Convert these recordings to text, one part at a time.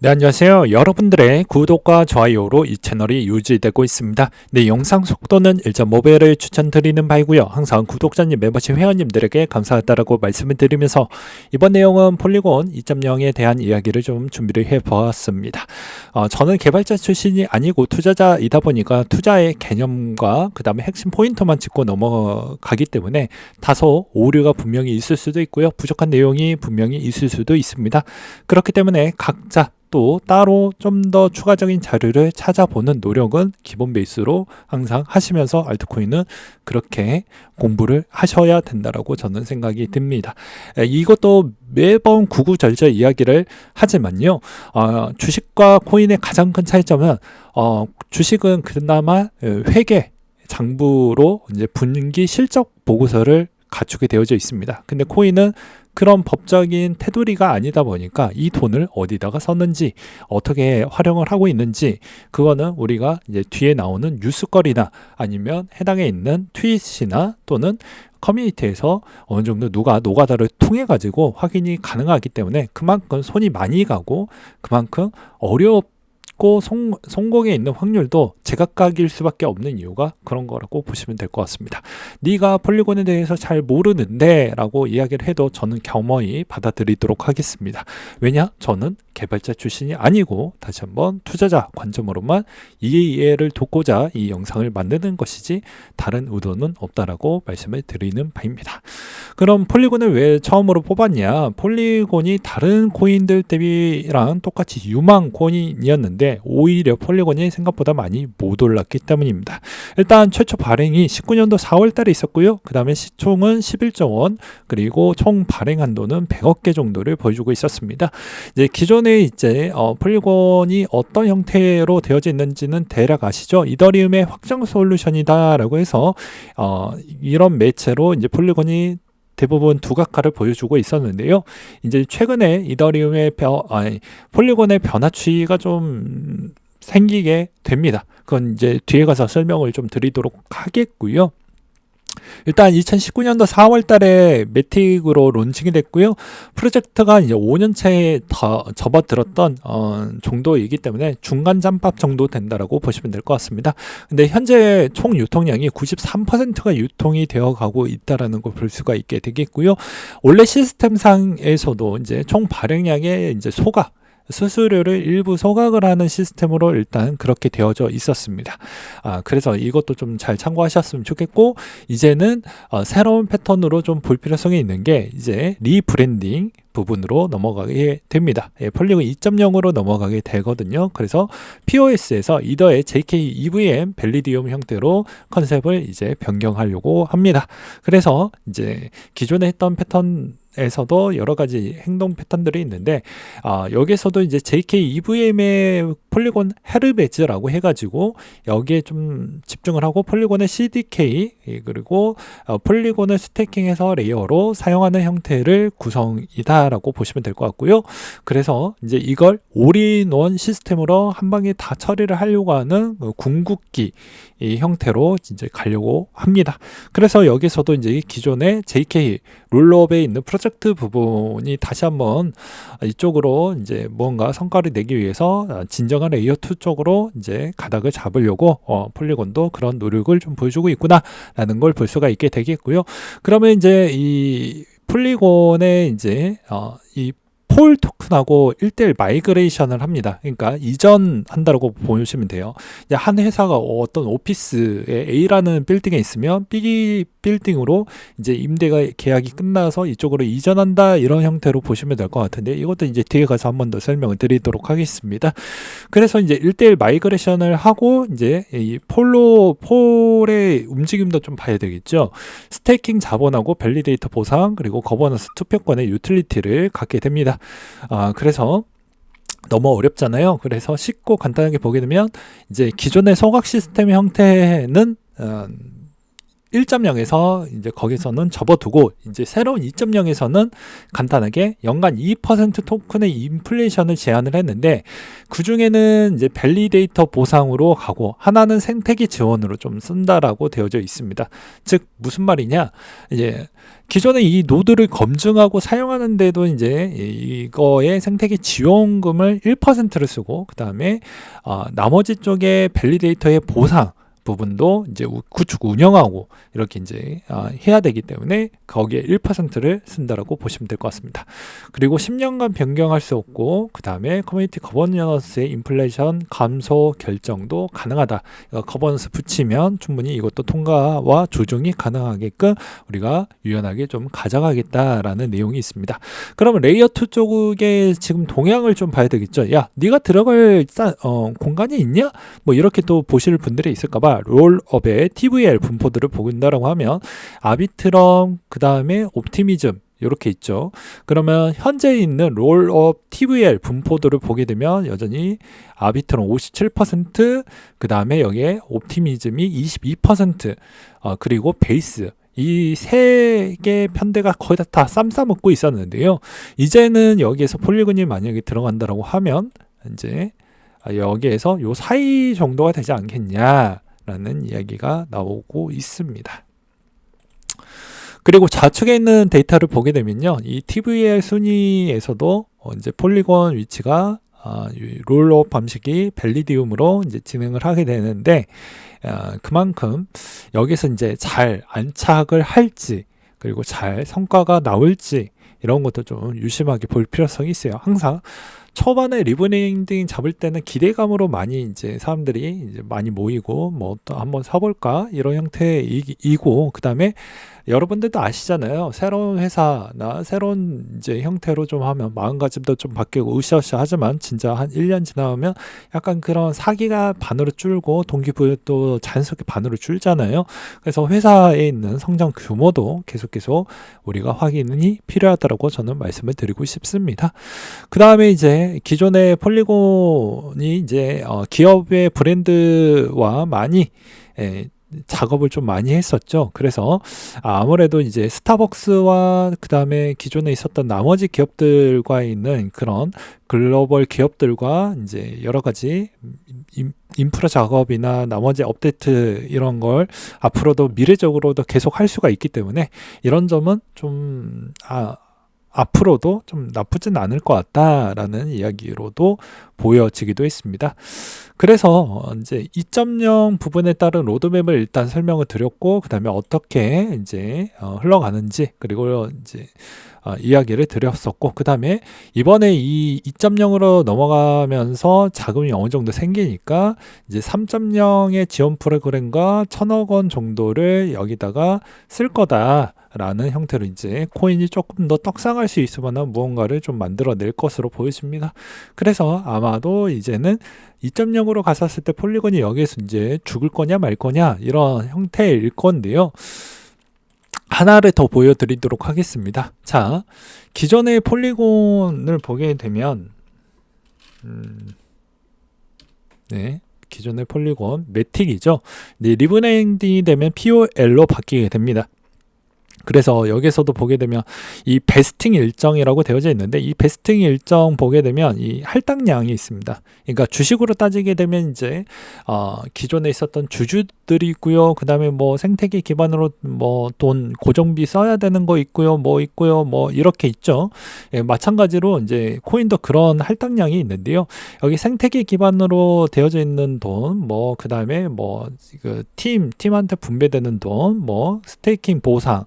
네, 안녕하세요. 여러분들의 구독과 좋아요로 이 채널이 유지되고 있습니다. 네, 영상 속도는 1.5배를 추천드리는 바이고요. 항상 구독자님, 멤버십 회원님들에게 감사하다라고 말씀을 드리면서 이번 내용은 폴리곤 2.0에 대한 이야기를 좀 준비를 해보았습니다. 저는 개발자 출신이 아니고 투자자이다 보니까 투자의 개념과 그 다음에 핵심 포인트만 짚고 넘어가기 때문에 다소 오류가 분명히 있을 수도 있고요. 부족한 내용이 분명히 있을 수도 있습니다. 그렇기 때문에 각자 또 따로 좀 더 추가적인 자료를 찾아보는 노력은 기본 베이스로 항상 하시면서 알트코인은 그렇게 공부를 하셔야 된다라고 저는 생각이 듭니다. 이것도 매번 구구절절 이야기를 하지만요. 주식과 코인의 가장 큰 차이점은 주식은 그나마 회계 장부로 이제 분기 실적 보고서를 갖추게 되어져 있습니다. 근데 코인은 그런 법적인 테두리가 아니다 보니까 이 돈을 어디다가 썼는지 어떻게 활용을 하고 있는지 그거는 우리가 이제 뒤에 나오는 뉴스거리나 아니면 해당에 있는 트윗이나 또는 커뮤니티에서 어느 정도 누가 노가다를 통해 가지고 확인이 가능하기 때문에 그만큼 손이 많이 가고 그만큼 성공에 있는 확률도 제각각일 수밖에 없는 이유가 그런 거라고 보시면 될 것 같습니다. 네가 폴리곤에 대해서 잘 모르는데 라고 이야기를 해도 저는 겸허히 받아들이도록 하겠습니다. 왜냐? 저는 개발자 출신이 아니고 다시 한번 투자자 관점으로만 이해를 돕고자 이 영상을 만드는 것이지 다른 의도는 없다라고 말씀을 드리는 바입니다. 그럼 폴리곤을 왜 처음으로 뽑았냐? 폴리곤이 다른 코인들 대비랑 똑같이 유망 코인이었는데 오히려 폴리곤이 생각보다 많이 못 올랐기 때문입니다. 일단 최초 발행이 19년도 4월 달에 있었고요. 그 다음에 시총은 11조 원, 그리고 총 발행 한도는 100억 개 정도를 보여주고 있었습니다. 이제 기존에 폴리곤이 어떤 형태로 되어져 있는지는 대략 아시죠? 이더리움의 확장 솔루션이다라고 해서 이런 매체로 이제 폴리곤이 대부분 두각화를 보여주고 있었는데요. 이제 최근에 폴리곤의 변화 추이가 좀 생기게 됩니다. 그건 이제 뒤에 가서 설명을 좀 드리도록 하겠고요. 일단 2019년도 4월 달에 매틱으로 론칭이 됐고요. 프로젝트가 이제 5년차에 더 접어들었던 정도이기 때문에 중간 잠밥 정도 된다라고 보시면 될 것 같습니다. 근데 현재 총 유통량이 93%가 유통이 되어 가고 있다라는 걸 볼 수가 있게 되겠고요. 원래 시스템상에서도 이제 총 발행량의 이제 수수료를 일부 소각을 하는 시스템으로 일단 그렇게 되어져 있었습니다. 그래서 이것도 좀 잘 참고하셨으면 좋겠고, 이제는 새로운 패턴으로 좀 볼 필요성이 있는 게 이제 리브랜딩 부분으로 넘어가게 됩니다. 폴리곤 2.0으로 넘어가게 되거든요. 그래서 POS에서 이더의 JK EVM 벨리디움 형태로 컨셉을 이제 변경하려고 합니다. 그래서 이제 기존에 했던 패턴에서도 여러 가지 행동 패턴들이 있는데 여기에서도 이제 JK EVM의 폴리곤 헤르베즈라고 해가지고 여기에 좀 집중을 하고 폴리곤의 CDK 그리고 폴리곤을 스태킹해서 레이어로 사용하는 형태를 구성이다 라고 보시면 될 것 같고요. 그래서 이제 이걸 올인원 시스템으로 한 방에 다 처리를 하려고 하는 궁극기 이 형태로 이제 가려고 합니다. 그래서 여기서도 이제 기존의 JK 롤업에 있는 프로젝트 부분이 다시 한번 이쪽으로 이제 뭔가 성과를 내기 위해서 진정한 레이어 2 쪽으로 이제 가닥을 잡으려고 폴리곤도 그런 노력을 좀 보여주고 있구나라는 걸 볼 수가 있게 되겠고요. 그러면 이제 이 폴리곤에 이제 이 폴 토큰하고 1대1 마이그레이션을 합니다. 그러니까 이전한다고 보시면 돼요. 한 회사가 어떤 오피스에 A라는 빌딩에 있으면 B 빌딩으로 이제 임대가 계약이 끝나서 이쪽으로 이전한다, 이런 형태로 보시면 될 것 같은데 이것도 이제 뒤에 가서 한 번 더 설명을 드리도록 하겠습니다. 그래서 이제 1대1 마이그레이션을 하고 이제 이 폴의 움직임도 좀 봐야 되겠죠. 스테이킹 자본하고 밸리데이터 보상 그리고 거버넌스 투표권의 유틸리티를 갖게 됩니다. 그래서 너무 어렵잖아요. 그래서 쉽고 간단하게 보게 되면 이제 기존의 소각 시스템 형태는 1.0에서 이제 거기서는 접어두고 이제 새로운 2.0에서는 간단하게 연간 2% 토큰의 인플레이션을 제한을 했는데 그 중에는 이제 밸리데이터 보상으로 가고 하나는 생태계 지원으로 좀 쓴다라고 되어져 있습니다. 즉 무슨 말이냐? 이제 기존에 이 노드를 검증하고 사용하는데도 이제 이거의 생태계 지원금을 1%를 쓰고 그 다음에 나머지 쪽에 밸리데이터의 보상 부분도 이제 구축 운영하고 이렇게 이제 해야 되기 때문에 거기에 1%를 쓴다라고 보시면 될 것 같습니다. 그리고 10년간 변경할 수 없고 그 다음에 커뮤니티 거버넌스의 인플레이션 감소 결정도 가능하다. 거버넌스 붙이면 충분히 이것도 통과와 조정이 가능하게끔 우리가 유연하게 좀 가져가겠다라는 내용이 있습니다. 그러면 레이어 2 쪽에 지금 동향을 좀 봐야 되겠죠. 야, 네가 들어갈 공간이 있냐? 뭐 이렇게 또 보실 분들이 있을까봐 롤업의 TVL 분포들을 보인다라고 하면 아비트럼 그 다음에 옵티미즘 이렇게 있죠. 그러면 현재 있는 롤업 TVL 분포들을 보게 되면 여전히 아비트럼 57%, 그 다음에 여기에 옵티미즘이 22%, 그리고 베이스 이 세 개 편대가 거의 다 쌈싸먹고 있었는데요. 이제는 여기에서 폴리곤이 만약에 들어간다라고 하면 이제 여기에서 요 사이 정도가 되지 않겠냐라는 이야기가 나오고 있습니다. 그리고 좌측에 있는 데이터를 보게 되면요, 이 TVL 순위에서도 이제 폴리곤 위치가 롤업 방식이 밸리디움으로 이제 진행을 하게 되는데 그만큼 여기서 이제 잘 안착을 할지 그리고 잘 성과가 나올지 이런 것도 좀 유심하게 볼 필요성이 있어요. 항상 초반에 리브랜딩 잡을 때는 기대감으로 많이 이제 사람들이 이제 많이 모이고 뭐 또 한번 사볼까 이런 형태이고 그 다음에 여러분들도 아시잖아요. 새로운 회사나 새로운 이제 형태로 좀 하면 마음가짐도 좀 바뀌고 으쌰으쌰 하지만 진짜 한 1년 지나면 약간 그런 사기가 반으로 줄고 동기부여도 자연스럽게 반으로 줄잖아요. 그래서 회사에 있는 성장 규모도 계속 우리가 확인이 필요하다고 저는 말씀을 드리고 싶습니다. 그 다음에 이제 기존의 폴리곤이 이제 기업의 브랜드와 많이 작업을 좀 많이 했었죠. 그래서 아무래도 이제 스타벅스와 그 다음에 기존에 있었던 나머지 기업들과 있는 그런 글로벌 기업들과 이제 여러 가지 인프라 작업이나 나머지 업데이트 이런 걸 앞으로도 미래적으로도 계속 할 수가 있기 때문에 이런 점은 좀 앞으로도 좀 나쁘진 않을 것 같다라는 이야기로도 보여지기도 했습니다. 그래서 이제 2.0 부분에 따른 로드맵을 일단 설명을 드렸고 그 다음에 어떻게 이제 흘러가는지 그리고 이제 이야기를 드렸었고 그 다음에 이번에 이 2.0으로 넘어가면서 자금이 어느 정도 생기니까 이제 3.0의 지원 프로그램과 1,000억 원 정도를 여기다가 쓸 거다. 라는 형태로 이제 코인이 조금 더 떡상할 수 있을 만한 무언가를 좀 만들어낼 것으로 보여집니다. 그래서 아마도 이제는 2.0으로 갔었을 때 폴리곤이 여기에서 이제 죽을 거냐 말 거냐 이런 형태일 건데요. 하나를 더 보여드리도록 하겠습니다. 자, 기존의 폴리곤을 보게 되면 네. 기존의 폴리곤 매틱이죠. 네, 리브랜딩이 되면 POL로 바뀌게 됩니다. 그래서 여기서도 보게 되면 이 베스팅 일정이라고 되어져 있는데 이 베스팅 일정 보게 되면 이 할당량이 있습니다. 그러니까 주식으로 따지게 되면 이제 기존에 있었던 주주들이 있고요. 그 다음에 뭐 생태계 기반으로 뭐 돈 고정비 써야 되는 거 있고요. 뭐 이렇게 있죠. 예, 마찬가지로 이제 코인도 그런 할당량이 있는데요. 여기 생태계 기반으로 되어져 있는 돈, 뭐 그 다음에 뭐 그 팀한테 분배되는 돈, 뭐 스테이킹 보상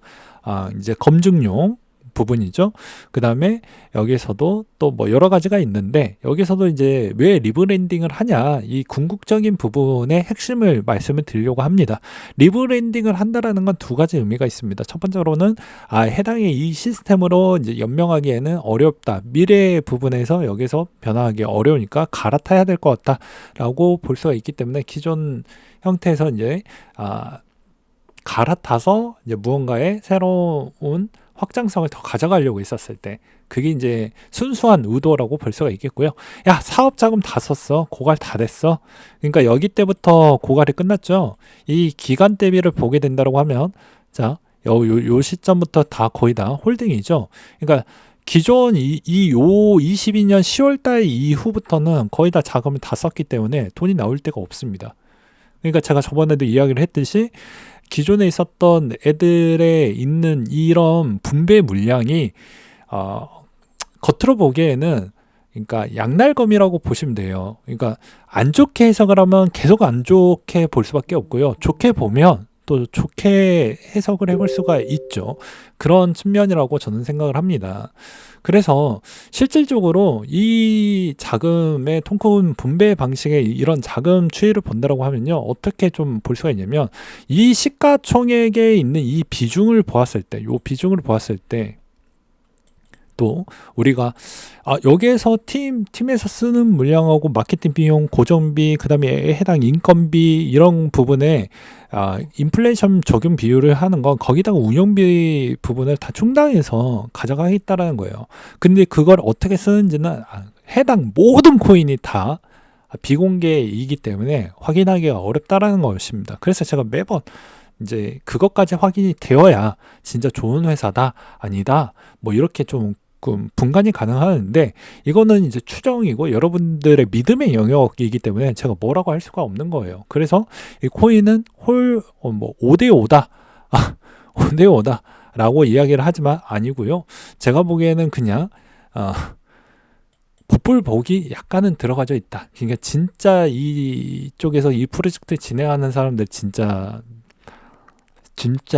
이제 검증용 부분이죠. 그 다음에 여기서도 또 뭐 여러 가지가 있는데 여기서도 이제 왜 리브랜딩을 하냐 이 궁극적인 부분의 핵심을 말씀을 드리려고 합니다. 리브랜딩을 한다라는 건 두 가지 의미가 있습니다. 첫 번째로는 해당의 이 시스템으로 이제 연명하기에는 어렵다. 미래 부분에서 여기서 변화하기 어려우니까 갈아타야 될 것 같다라고 볼 수가 있기 때문에 기존 형태에서 이제 갈아타서 이제 무언가의 새로운 확장성을 더 가져가려고 했었을 때 그게 이제 순수한 의도라고 볼 수가 있겠고요. 야, 사업 자금 다 썼어. 고갈 다 됐어. 그러니까 여기 때부터 고갈이 끝났죠. 이 기간 대비를 보게 된다고 하면 자, 요 시점부터 다 거의 다 홀딩이죠. 그러니까 기존 요 22년 10월 달 이후부터는 거의 다 자금을 다 썼기 때문에 돈이 나올 데가 없습니다. 그러니까 제가 저번에도 이야기를 했듯이 기존에 있었던 애들의 있는 이런 분배 물량이 겉으로 보기에는 그러니까 양날검이라고 보시면 돼요. 그러니까 안 좋게 해석을 하면 계속 안 좋게 볼 수밖에 없고요. 좋게 보면 또 좋게 해석을 해볼 수가 있죠. 그런 측면이라고 저는 생각을 합니다. 그래서 실질적으로 이 자금의 통큰 분배 방식의 이런 자금 추이를 본다라고 하면요, 어떻게 좀 볼 수가 있냐면 이 시가총액에 있는 이 비중을 보았을 때, 요 비중을 보았을 때 또 우리가 여기에서 팀에서 쓰는 물량하고 마케팅 비용, 고정비, 그 다음에 해당 인건비 이런 부분에 인플레이션 적용 비율을 하는 건 거기다가 운영비 부분을 다 충당해서 가져가겠다라는 거예요. 근데 그걸 어떻게 쓰는지는 해당 모든 코인이 다 비공개이기 때문에 확인하기가 어렵다라는 것입니다. 그래서 제가 매번 이제 그것까지 확인이 되어야 진짜 좋은 회사다, 아니다, 뭐 이렇게 좀 분간이 가능하는데 이거는 이제 추정이고 여러분들의 믿음의 영역이기 때문에 제가 뭐라고 할 수가 없는 거예요. 그래서 이 코인은 5대5다 5대5다 라고 이야기를 하지만 아니고요. 제가 보기에는 그냥 복불복이 약간은 들어가져 있다. 그러니까 진짜 이쪽에서 이 프로젝트 진행하는 사람들 진짜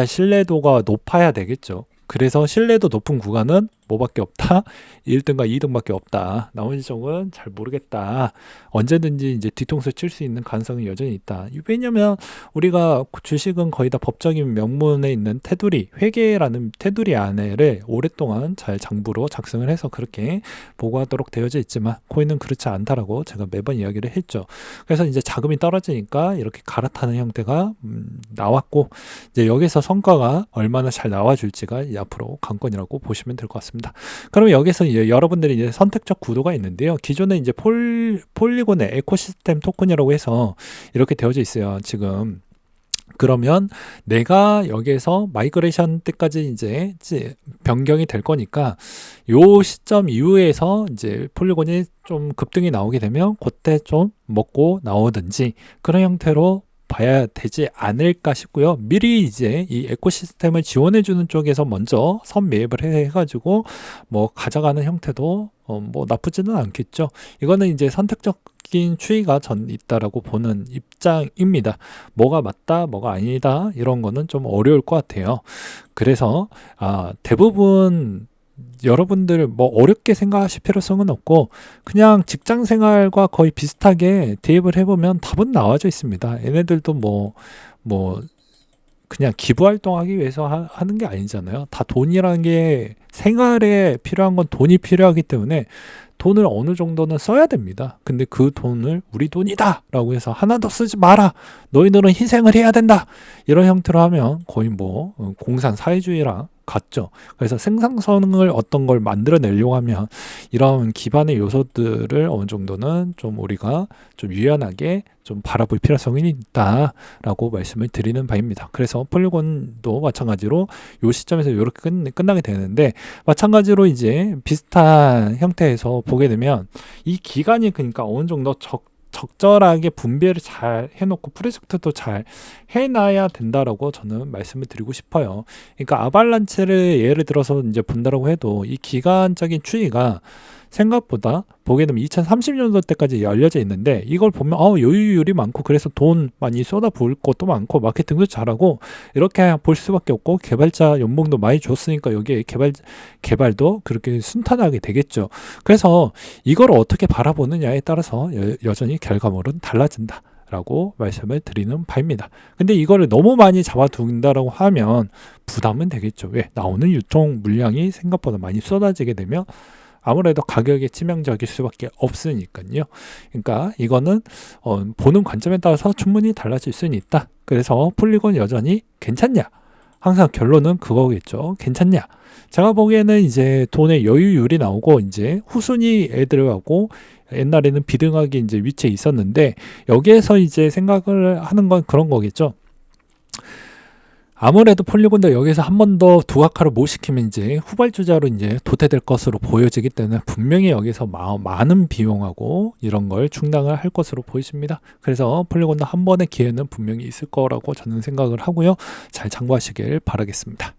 신뢰도가 높아야 되겠죠. 그래서 신뢰도 높은 구간은 뭐밖에 없다? 1등과 2등밖에 없다. 나머지 쪽은 잘 모르겠다. 언제든지 이제 뒤통수 칠 수 있는 가능성이 여전히 있다. 왜냐면 우리가 주식은 거의 다 법적인 명문에 있는 테두리, 회계라는 테두리 안에를 오랫동안 잘 장부로 작성을 해서 그렇게 보고하도록 되어져 있지만 코인은 그렇지 않다라고 제가 매번 이야기를 했죠. 그래서 이제 자금이 떨어지니까 이렇게 갈아타는 형태가 나왔고 이제 여기서 성과가 얼마나 잘 나와줄지가 앞으로 관건이라고 보시면 될 것 같습니다. 그러면 여기서 이제 여러분들이 이제 선택적 구도가 있는데요. 기존에 이제 폴리곤의 에코시스템 토큰이라고 해서 이렇게 되어져 있어요. 지금. 그러면 내가 여기에서 마이그레이션 때까지 이제 변경이 될 거니까 요 시점 이후에서 이제 폴리곤이 좀 급등이 나오게 되면 그때 좀 먹고 나오든지 그런 형태로 봐야 되지 않을까 싶고요. 미리 이제 이 에코시스템을 지원해주는 쪽에서 먼저 선매입을 해가지고 뭐 가져가는 형태도 뭐 나쁘지는 않겠죠. 이거는 이제 선택적인 추이가 전 있다라고 보는 입장입니다. 뭐가 맞다, 뭐가 아니다 이런 거는 좀 어려울 것 같아요. 그래서 대부분 여러분들 뭐 어렵게 생각하실 필요성은 없고 그냥 직장 생활과 거의 비슷하게 대입을 해보면 답은 나와져 있습니다. 얘네들도 뭐 그냥 기부 활동하기 위해서 하는 게 아니잖아요. 다 돈이라는 게 생활에 필요한 건 돈이 필요하기 때문에 돈을 어느 정도는 써야 됩니다. 근데 그 돈을 우리 돈이다 라고 해서 하나도 쓰지 마라, 너희들은 희생을 해야 된다, 이런 형태로 하면 거의 뭐 공산 사회주의랑 같죠. 그래서 생산성을 어떤 걸 만들어내려고 하면 이런 기반의 요소들을 어느 정도는 좀 우리가 좀 유연하게 좀 바라볼 필요성이 있다라고 말씀을 드리는 바입니다. 그래서 폴리곤도 마찬가지로 이 시점에서 이렇게 끝나게 되는데, 마찬가지로 이제 비슷한 형태에서 보게 되면 이 기간이 그러니까 어느 정도 적절하게 분배를 잘 해놓고 프로젝트도 잘 해놔야 된다라고 저는 말씀을 드리고 싶어요. 그러니까 아발란체를 예를 들어서 이제 본다라고 해도 이 기간적인 추이가 생각보다 보게 되면 2030년도 때까지 열려져 있는데, 이걸 보면 여유율이 많고 그래서 돈 많이 쏟아부을 것도 많고 마케팅도 잘하고 이렇게 볼 수밖에 없고, 개발자 연봉도 많이 줬으니까 여기에 개발도 그렇게 순탄하게 되겠죠. 그래서 이걸 어떻게 바라보느냐에 따라서 여전히 결과물은 달라진다 라고 말씀을 드리는 바입니다. 근데 이거를 너무 많이 잡아둔다라고 하면 부담은 되겠죠. 왜? 나오는 유통 물량이 생각보다 많이 쏟아지게 되면 아무래도 가격에 치명적일 수밖에 없으니까요. 그러니까 이거는 보는 관점에 따라서 충분히 달라질 수는 있다. 그래서 폴리곤 여전히 괜찮냐? 항상 결론은 그거겠죠. 괜찮냐? 제가 보기에는 이제 돈의 여유율이 나오고 이제 후순위 애들하고 옛날에는 비등하게 이제 위치에 있었는데 여기에서 이제 생각을 하는 건 그런 거겠죠. 아무래도 폴리곤도 여기서 한 번 더 두각화를 못 시키면 이제 후발주자로 이제 도태될 것으로 보여지기 때문에 분명히 여기서 많은 비용하고 이런 걸 충당을 할 것으로 보이십니다. 그래서 폴리곤도 한 번의 기회는 분명히 있을 거라고 저는 생각을 하고요. 잘 참고하시길 바라겠습니다.